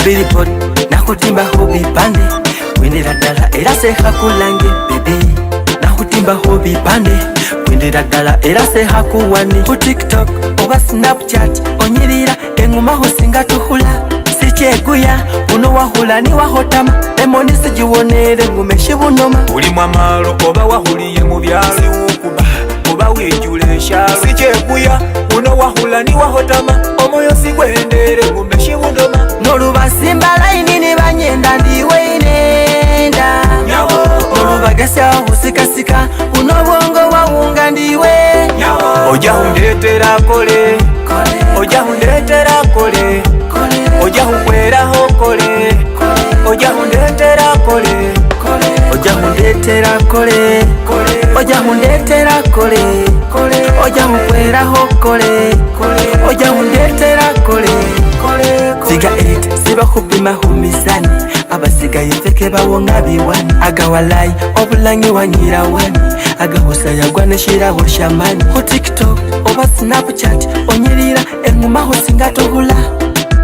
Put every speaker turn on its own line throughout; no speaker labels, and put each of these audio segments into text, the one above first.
Billboard nakutimba hobi pande kwendera ddala era sehakulange bebe nakutimba hobi pande kwendera ddala era sehakuwani ku TikTok oba Snapchat onyirira enguma hosinga tuhula sicheguya uno wahula ni wahotama emoni sijiwonere ngumeshi bunoma
uli mwamalo oba wahuliye mu byalo ukuba oba wijule shalo sicheguya uno wahula ni wahotama omoyo sigwendere ngumeshi bunoma
nolubasimba laini ni banyenda ndiwe inenda nolubagasa husikasika uno bwongo wawunga ndiwe
oja hundetera kole oja hundetera kole oja hukweraho kole oja hundetera kole
oja hundetera kole oja hundetera kole oja hukweraho kole oja hundetera kole Figa 8 siba kupima humisani abasigaye feke bawonga biwani agawalai obulangi wanyira wani agahusa yagwane shiraho shamani ku TikTok oba Snapchat onyirira enguma hosinga tuhula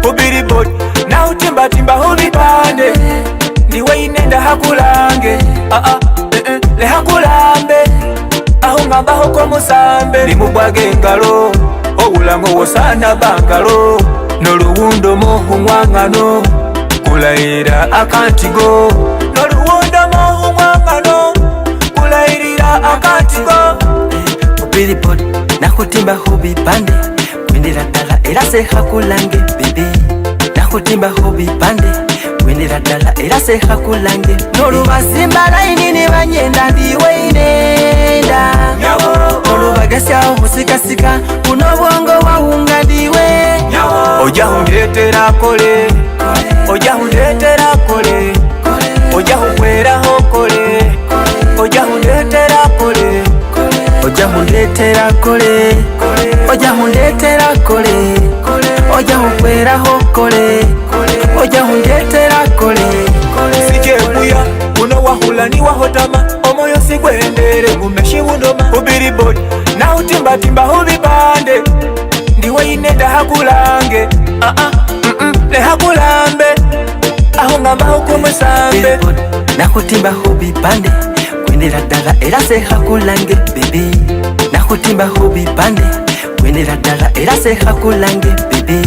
ku Billboard na utimbatimba hubipande ndiwe inenda hakulange le hakulambe aho ngambaho ko musambe limubwage engalo obulamu wosana bangalo noluwundo muhumwangano kulayira akantigo noluwundo muhumwangano kulayirira akantigo
Billboard nakutimba hobi pande kwendera ddala era sehakulange bebe nakutimba hobi pande kwendera ddala era sehakulange nolubasimba laini ni banyenda ndiwe inenda nolubagasa husikasika uno bwongo wawunga ndiwe
oja hundetera kole oja hundetera kole oja hukweraho kole oja hundetera kole
oja hundetera kole oja hundetera kole oja hukweraho kole oja hundetera kole
sicheguya uno wahula ni wahotama omoyo sigwendere ngumeshi bundoma ku Billboard na utimbatimba hubipande ndiwe inenda hakulange le hakulambe aho ngambaho kumusambe
Billboard nakutimba hobi pande kwendera ddala era sehakulange bebe nakutimba hobi pande kwendera ddala era sehakulange bebe